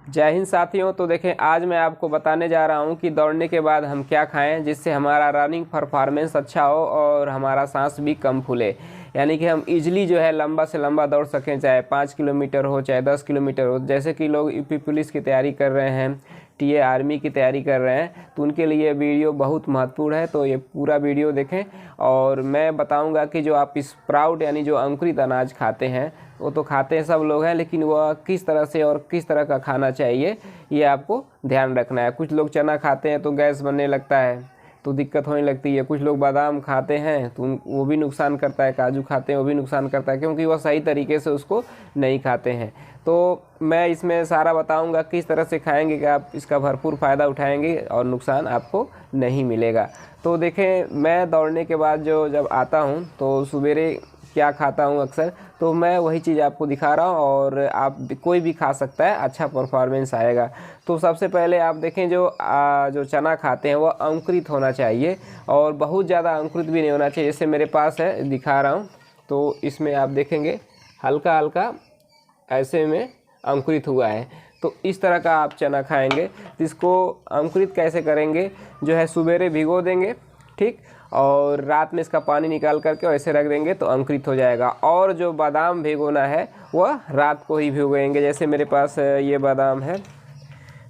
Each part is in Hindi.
जय हिंद साथियों। तो देखें, आज मैं आपको बताने जा रहा हूं कि दौड़ने के बाद हम क्या खाएं जिससे हमारा रनिंग परफॉर्मेंस अच्छा हो और हमारा सांस भी कम फूले, यानी कि हम इजीली जो है लंबा से लंबा दौड़ सकें, चाहे 5 किलोमीटर हो चाहे 10 किलोमीटर हो। जैसे कि लोग यूपी पुलिस की तैयारी कर रहे हैं, टीए आर्मी की तैयारी कर रहे हैं, तो उनके लिए वीडियो बहुत महत्वपूर्ण है। तो ये पूरा वीडियो देखें और मैं बताऊंगा कि जो आप स्प्राउट यानी जो अंकुरित अनाज खाते हैं, वो तो खाते हैं सब लोग हैं, लेकिन वह किस तरह से और किस तरह का खाना चाहिए ये आपको ध्यान रखना है। कुछ लोग चना खाते हैं तो गैस बनने लगता है, तो दिक्कत होने लगती है। कुछ लोग बादाम खाते हैं तो वो भी नुकसान करता है, काजू खाते हैं वो भी नुकसान करता है, क्योंकि वह सही तरीके से उसको नहीं खाते हैं। तो मैं इसमें सारा बताऊंगा किस तरह से खाएंगे कि आप इसका भरपूर फ़ायदा उठाएंगे और नुकसान आपको नहीं मिलेगा। तो देखें, मैं दौड़ने के बाद जब आता हूं तो सवेरे क्या खाता हूं अक्सर, तो मैं वही चीज़ आपको दिखा रहा हूं और आप कोई भी खा सकता है, अच्छा परफॉर्मेंस आएगा। तो सबसे पहले आप देखें, जो चना खाते हैं वह अंकुरित होना चाहिए और बहुत ज़्यादा अंकुरित भी नहीं होना चाहिए। जैसे मेरे पास है, दिखा रहा हूं, तो इसमें आप देखेंगे हल्का हल्का ऐसे में अंकुरित हुआ है। तो इस तरह का आप चना खाएंगे। तो इसको अंकुरित कैसे करेंगे, जो है सवेरे भिगो देंगे, ठीक, और रात में इसका पानी निकाल करके ऐसे रख देंगे तो अंकुरित हो जाएगा। और जो बादाम भिगोना है वह रात को ही भिगोएंगे। जैसे मेरे पास ये बादाम है,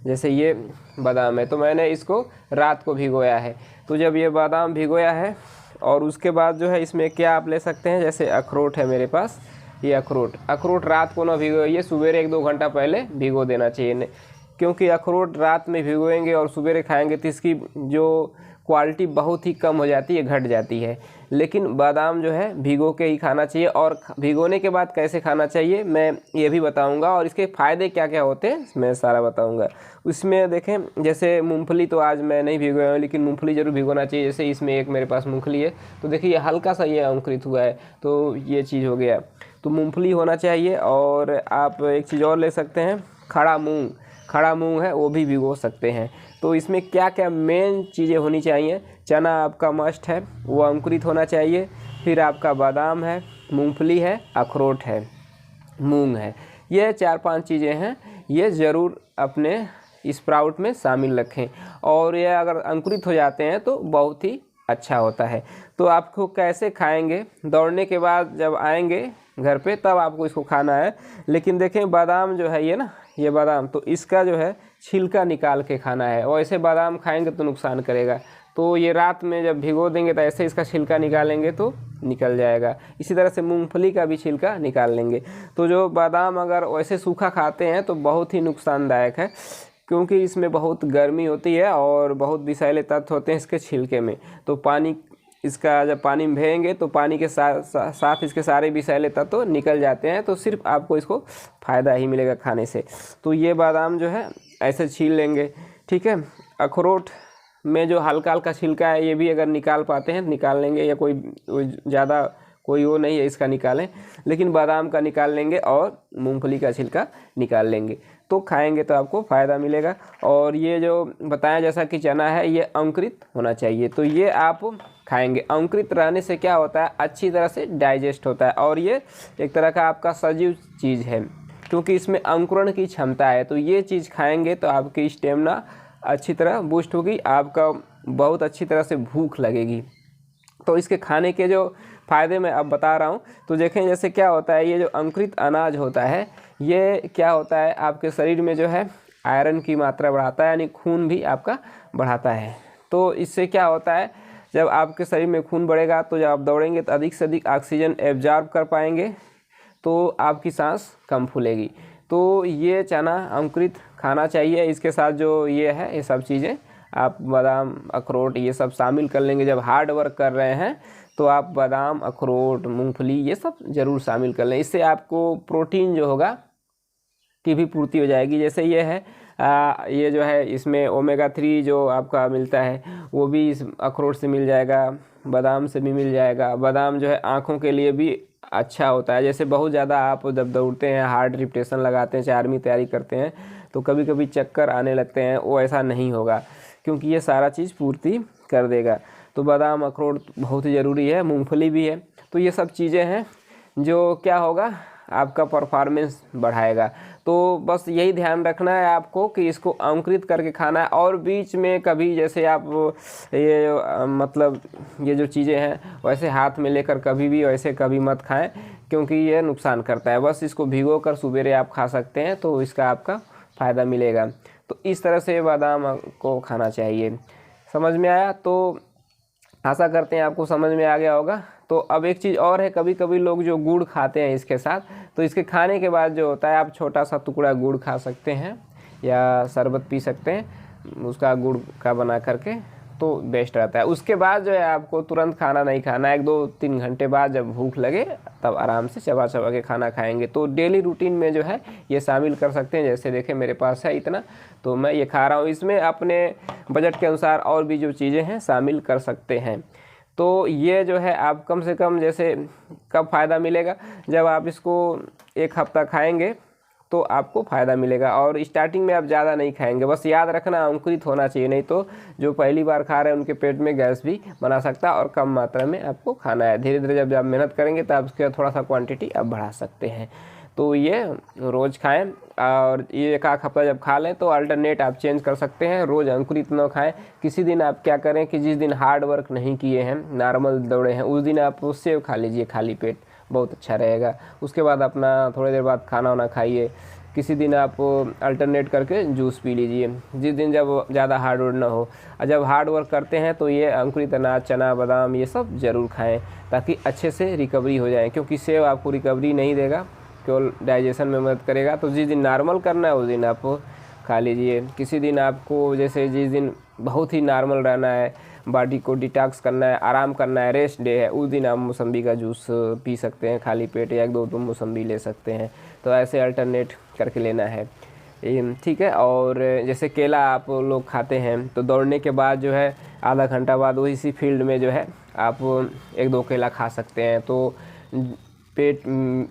जैसे ये बादाम है, तो मैंने इसको रात को भिगोया है। तो जब ये बादाम भिगोया है और उसके बाद जो है इसमें क्या आप ले सकते हैं, जैसे अखरोट है मेरे पास, ये अखरोट रात को ना भिगोइए, सवेरे 1-2 घंटा पहले भिगो देना चाहिए। क्योंकि अखरोट रात में भिगोएंगे और सवेरे खाएंगे तो इसकी जो क्वालिटी बहुत ही कम हो जाती है, घट जाती है। लेकिन बादाम जो है भिगो के ही खाना चाहिए। और भिगोने के बाद कैसे खाना चाहिए मैं ये भी बताऊंगा, और इसके फ़ायदे क्या क्या होते हैं मैं सारा बताऊंगा। उसमें देखें, जैसे मूंगफली तो आज मैं नहीं भिगोया हूँ, लेकिन मूंगफली ज़रूर भिगोना चाहिए। जैसे इसमें एक मेरे पास मूंगफली है, तो देखिए हल्का सा ये अंकुरित हुआ है, तो ये चीज़ हो गया। तो मूंगफली होना चाहिए। और आप एक चीज़ और ले सकते हैं, खड़ा मूंग है, वो भी भिगो सकते हैं। तो इसमें क्या क्या मेन चीज़ें होनी चाहिए, चना आपका मस्ट है, वो अंकुरित होना चाहिए। फिर आपका बादाम है, मूंगफली है, अखरोट है, मूंग है, ये 4-5 चीज़ें हैं, ये ज़रूर अपने स्प्राउट में शामिल रखें। और ये अगर अंकुरित हो जाते हैं तो बहुत ही अच्छा होता है। तो आपको कैसे खाएंगे, दौड़ने के बाद जब आएंगे घर पे तब आपको इसको खाना है। लेकिन देखें, बादाम जो है ये बादाम, तो इसका जो है छिलका निकाल के खाना है। और ऐसे बादाम खाएंगे तो नुकसान करेगा, तो ये रात में जब भिगो देंगे तो ऐसे इसका छिलका निकालेंगे तो निकल जाएगा। इसी तरह से मूंगफली का भी छिलका निकाल लेंगे। तो जो बादाम अगर वैसे सूखा खाते हैं तो बहुत ही नुकसानदायक है, क्योंकि इसमें बहुत गर्मी होती है और बहुत विषैले तत्व होते हैं इसके छिलके में। तो इसका जब पानी में भेजेंगे तो पानी के साथ इसके सारे विषैले तत्व निकल जाते हैं, तो सिर्फ आपको इसको फ़ायदा ही मिलेगा खाने से। तो ये बादाम जो है ऐसे छील लेंगे, ठीक है। अखरोट में जो हल्का हल्का छिलका है ये भी अगर निकाल पाते हैं निकाल लेंगे, या कोई ज़्यादा कोई वो नहीं है इसका निकालें, लेकिन बादाम का निकाल लेंगे और मूंगफली का छिलका निकाल लेंगे, तो खाएंगे तो आपको फ़ायदा मिलेगा। और ये जो बताया जैसा कि चना है ये अंकुरित होना चाहिए, तो ये आप खाएंगे। अंकुरित रहने से क्या होता है, अच्छी तरह से डाइजेस्ट होता है और ये एक तरह का आपका सजीव चीज़ है, क्योंकि इसमें अंकुरण की क्षमता है। तो ये चीज़ खाएंगे तो आपकी स्टेमिना अच्छी तरह बूस्ट होगी, आपका बहुत अच्छी तरह से भूख लगेगी। तो इसके खाने के जो फ़ायदे मैं अब बता रहा हूँ, तो देखें जैसे क्या होता है, ये जो अंकुरित अनाज होता है ये क्या होता है, आपके शरीर में जो है आयरन की मात्रा बढ़ाता है, यानी खून भी आपका बढ़ाता है। तो इससे क्या होता है, जब आपके शरीर में खून बढ़ेगा तो जब आप दौड़ेंगे तो अधिक से अधिक ऑक्सीजन एब्जॉर्ब कर पाएंगे, तो आपकी सांस कम फूलेगी। तो ये चना अंकुरित खाना चाहिए। इसके साथ जो ये है, ये सब चीज़ें आप बादाम अखरोट ये सब शामिल कर लेंगे। जब हार्ड वर्क कर रहे हैं तो आप बादाम अखरोट मूंगफली ये सब ज़रूर शामिल कर लें। इससे आपको प्रोटीन जो होगा की भी पूर्ति हो जाएगी। जैसे ये है ये जो है इसमें ओमेगा 3 जो आपका मिलता है वो भी इस अखरोट से मिल जाएगा, बादाम से भी मिल जाएगा। बादाम जो है आँखों के लिए भी अच्छा होता है। जैसे बहुत ज़्यादा आप जब दौड़ते हैं, हार्ड रिपिटेशन लगाते हैं, चाहे आर्मी तैयारी करते हैं, तो कभी कभी चक्कर आने लगते हैं, वो ऐसा नहीं होगा क्योंकि ये सारा चीज़ पूर्ति कर देगा। तो बादाम अखरोट बहुत ही ज़रूरी है, मूंगफली भी है। तो ये सब चीज़ें हैं जो क्या होगा, आपका परफॉर्मेंस बढ़ाएगा। तो बस यही ध्यान रखना है आपको कि इसको अंकुरित करके खाना है। और बीच में कभी जैसे आप ये मतलब ये जो चीज़ें हैं वैसे हाथ में लेकर कभी भी वैसे कभी मत खाएं, क्योंकि ये नुकसान करता है। बस इसको भिगो कर सवेरे आप खा सकते हैं तो इसका आपका फ़ायदा मिलेगा। तो इस तरह से बादाम को खाना चाहिए। समझ में आया? तो आशा करते हैं आपको समझ में आ गया होगा। तो अब एक चीज़ और है, कभी कभी लोग जो गुड़ खाते हैं इसके साथ, तो इसके खाने के बाद जो होता है आप छोटा सा टुकड़ा गुड़ खा सकते हैं या शरबत पी सकते हैं उसका गुड़ का बना करके, तो बेस्ट रहता है। उसके बाद जो है आपको तुरंत खाना नहीं खाना है, 1-2-3 घंटे बाद जब भूख लगे तब आराम से चबा चबा के खाना खाएंगे। तो डेली रूटीन में जो है ये शामिल कर सकते हैं। जैसे देखें मेरे पास है इतना, तो मैं ये खा रहा हूँ। इसमें अपने बजट के अनुसार और भी जो चीज़ें हैं शामिल कर सकते हैं। तो ये जो है आप कम से कम जैसे कब फ़ायदा मिलेगा, जब आप इसको 1 हफ्ता खाएंगे तो आपको फ़ायदा मिलेगा। और स्टार्टिंग में आप ज़्यादा नहीं खाएंगे, बस याद रखना अंकुरित होना चाहिए, नहीं तो जो पहली बार खा रहे हैं उनके पेट में गैस भी बना सकता है। और कम मात्रा में आपको खाना है। धीरे धीरे जब आप मेहनत करेंगे तो आप उसके थोड़ा सा क्वांटिटी आप बढ़ा सकते हैं। तो ये रोज़ खाएं, और ये 1 हफ्ता जब खा लें तो अल्टरनेट आप चेंज कर सकते हैं। रोज़ अंकुरित न खाएं। किसी दिन आप क्या करें कि जिस दिन हार्ड वर्क नहीं किए हैं, नॉर्मल दौड़े हैं, उस दिन आप सेव खा लीजिए खाली पेट, बहुत अच्छा रहेगा। उसके बाद अपना थोड़ी देर बाद खाना वाना खाइए। किसी दिन आप अल्टरनेट करके जूस पी लीजिए, जिस दिन जब ज़्यादा हार्ड वर्क ना हो। और जब हार्ड वर्क करते हैं तो ये अंकुरित अनाज, चना, बादाम ये सब ज़रूर खाएं ताकि अच्छे से रिकवरी हो जाए, क्योंकि सेव आपको रिकवरी नहीं देगा, केवल डाइजेशन में मदद करेगा। तो जिस दिन नॉर्मल करना है उस दिन आप खा लीजिए। किसी दिन आपको जैसे जिस दिन बहुत ही नॉर्मल रहना है, बॉडी को डिटॉक्स करना है, आराम करना है, रेस्ट डे है, उस दिन आप मौसम्बी का जूस पी सकते हैं खाली पेट, या 1-2 मौसम्बी ले सकते हैं। तो ऐसे अल्टरनेट करके लेना है, ठीक है। और जैसे केला आप लोग खाते हैं तो दौड़ने के बाद जो है आधा घंटा बाद इसी फील्ड में जो है आप 1-2 केला खा सकते हैं। तो पेट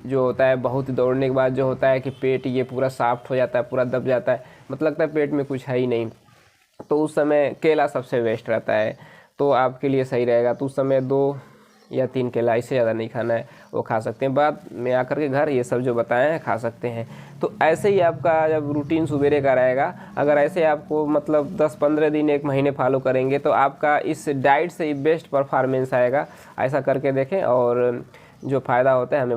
जो होता है बहुत दौड़ने के बाद जो होता है कि पेट ये पूरा सॉफ्ट हो जाता है, पूरा दब जाता है, मतलब लगता है पेट में कुछ है ही नहीं, तो उस समय केला सबसे बेस्ट रहता है। तो आपके लिए सही रहेगा। तो उस समय 2 या 3 केला, इससे ज़्यादा नहीं खाना है, वो खा सकते हैं। बाद में आकर के घर ये सब जो बताए हैं खा सकते हैं। तो ऐसे ही आपका जब रूटीन सुबेरे का रहेगा, अगर ऐसे आपको मतलब 10-15 दिन 1 महीने फॉलो करेंगे तो आपका इस डाइट से ही बेस्ट परफॉर्मेंस आएगा। ऐसा करके देखें और जो फ़ायदा होता है हमें